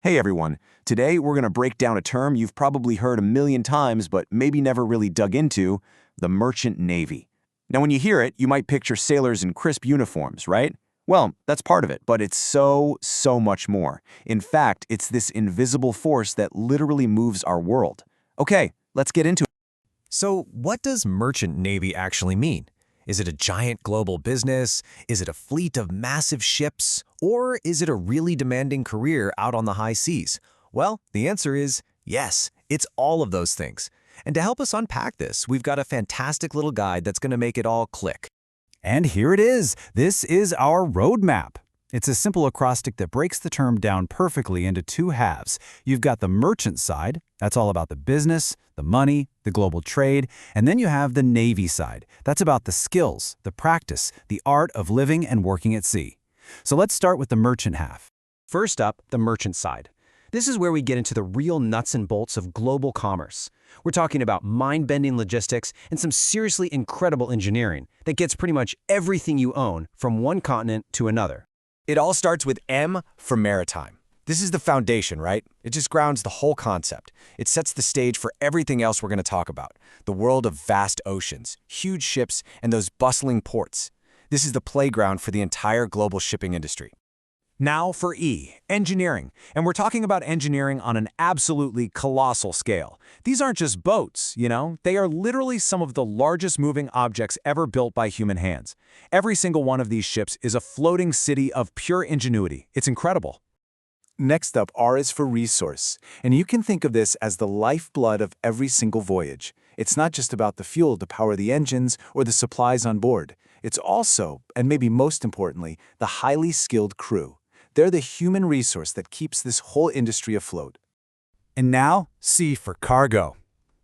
Hey everyone, today we're going to break down a term you've probably heard a million times but maybe never really dug into, the merchant navy. Now when you hear it, you might picture sailors in crisp uniforms, right? Well, that's part of it, but it's so much more. In fact, it's this invisible force that literally moves our world. Okay, let's get into it. So what does merchant navy actually mean? Is it a giant global business? Is it a fleet of massive ships? Or is it a really demanding career out on the high seas? Well, the answer is yes, it's all of those things. And to help us unpack this, we've got a fantastic little guide that's going to make it all click. And here it is. This is our roadmap. It's a simple acrostic that breaks the term down perfectly into two halves. You've got the merchant side, that's all about the business, the money, the global trade, and then you have the Navy side. That's about the skills, the practice, the art of living and working at sea. So let's start with the merchant half. First up, the merchant side. This is where we get into the real nuts and bolts of global commerce. We're talking about mind-bending logistics and some seriously incredible engineering that gets pretty much everything you own from one continent to another. It all starts with M for maritime. This is the foundation, right? It just grounds the whole concept. It sets the stage for everything else we're going to talk about. The world of vast oceans, huge ships, and those bustling ports. This is the playground for the entire global shipping industry. Now for E, engineering. And we're talking about engineering on an absolutely colossal scale. These aren't just boats, they are literally some of the largest moving objects ever built by human hands. Every single one of these ships is a floating city of pure ingenuity. It's incredible. Next up, R is for resource, and you can think of this as the lifeblood of every single voyage. It's not just about the fuel to power the engines or the supplies on board. It's also, and maybe most importantly, the highly skilled crew. They're the human resource that keeps this whole industry afloat. And now, C for cargo.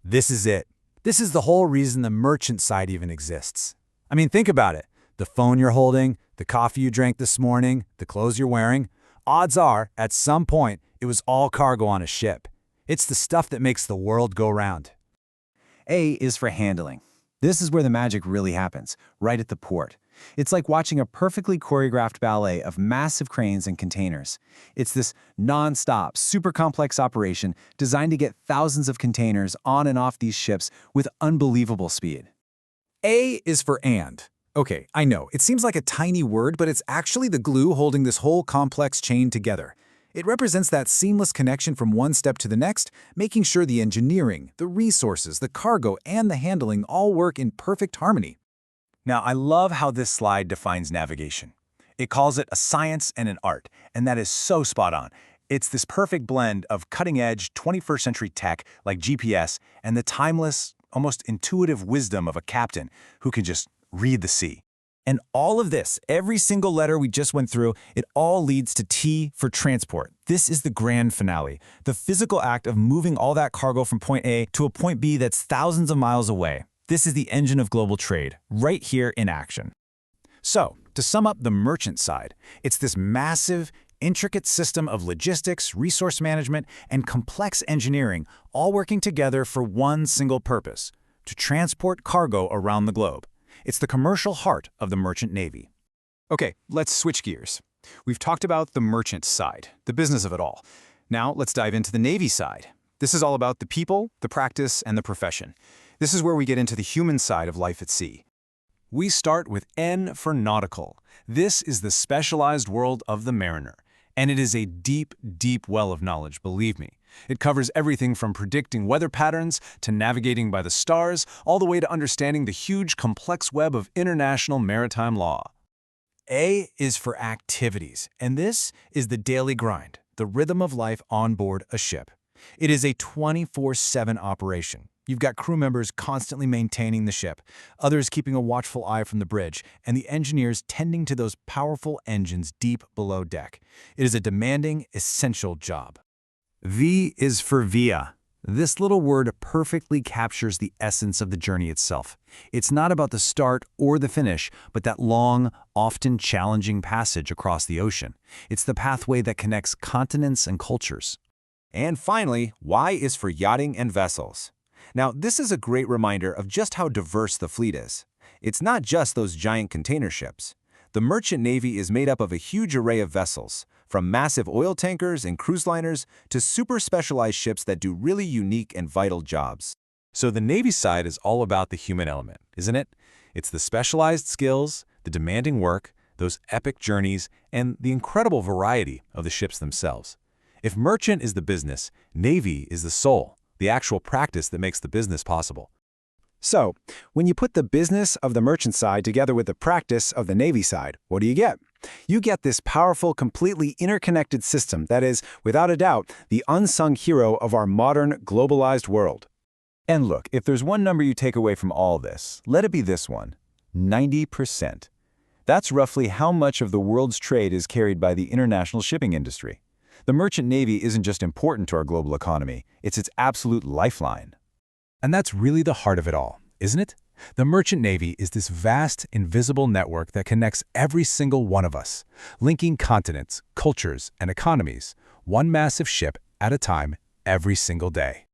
This is it. This is the whole reason the merchant side even exists. I mean, think about it. The phone you're holding, the coffee you drank this morning, the clothes you're wearing. Odds are, at some point, it was all cargo on a ship. It's the stuff that makes the world go round. A is for handling. This is where the magic really happens, right at the port. It's like watching a perfectly choreographed ballet of massive cranes and containers. It's this non-stop, super complex operation designed to get thousands of containers on and off these ships with unbelievable speed. A is for and. Okay, I know, it seems like a tiny word, but it's actually the glue holding this whole complex chain together. It represents that seamless connection from one step to the next, making sure the engineering, the resources, the cargo, and the handling all work in perfect harmony. Now, I love how this slide defines navigation. It calls it a science and an art, and that is so spot on. It's this perfect blend of cutting-edge 21st century tech like GPS and the timeless, almost intuitive wisdom of a captain who can just read the sea. And all of this, every single letter we just went through, it all leads to T for transport. This is the grand finale, the physical act of moving all that cargo from point A to a point B that's thousands of miles away. This is the engine of global trade, right here in action. So, to sum up the merchant side, it's this massive, intricate system of logistics, resource management, and complex engineering all working together for one single purpose: to transport cargo around the globe. It's the commercial heart of the merchant navy. Okay, let's switch gears. We've talked about the merchant side, the business of it all. Now let's dive into the Navy side. This is all about the people, the practice, and the profession. This is where we get into the human side of life at sea. We start with N for nautical. This is the specialized world of the mariner. And it is a deep, deep well of knowledge, believe me. It covers everything from predicting weather patterns to navigating by the stars, all the way to understanding the huge, complex web of international maritime law. A is for activities, and this is the daily grind, the rhythm of life on board a ship. It is a 24/7 operation. You've got crew members constantly maintaining the ship, others keeping a watchful eye from the bridge, and the engineers tending to those powerful engines deep below deck. It is a demanding, essential job. V is for via. This little word perfectly captures the essence of the journey itself. It's not about the start or the finish, but that long, often challenging passage across the ocean. It's the pathway that connects continents and cultures. And finally, Y is for yachting and vessels. Now, this is a great reminder of just how diverse the fleet is. It's not just those giant container ships. The merchant navy is made up of a huge array of vessels, from massive oil tankers and cruise liners to super specialized ships that do really unique and vital jobs. So the Navy side is all about the human element, isn't it? It's the specialized skills, the demanding work, those epic journeys, and the incredible variety of the ships themselves. If merchant is the business, Navy is the soul, the actual practice that makes the business possible. So, when you put the business of the merchant side together with the practice of the Navy side, what do you get? You get this powerful, completely interconnected system that is, without a doubt, the unsung hero of our modern, globalized world. And look, if there's one number you take away from all this, let it be this one: 90%. That's roughly how much of the world's trade is carried by the international shipping industry. The merchant navy isn't just important to our global economy, it's its absolute lifeline. And that's really the heart of it all, isn't it? The merchant navy is this vast, invisible network that connects every single one of us, linking continents, cultures, and economies, one massive ship at a time, every single day.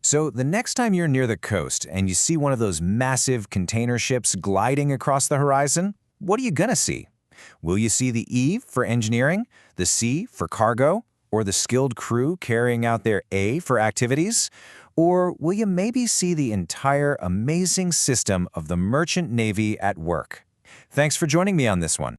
So the next time you're near the coast and you see one of those massive container ships gliding across the horizon, what are you gonna see? Will you see the E for engineering, the C for cargo, or the skilled crew carrying out their A for activities? Or will you maybe see the entire amazing system of the merchant navy at work? Thanks for joining me on this one.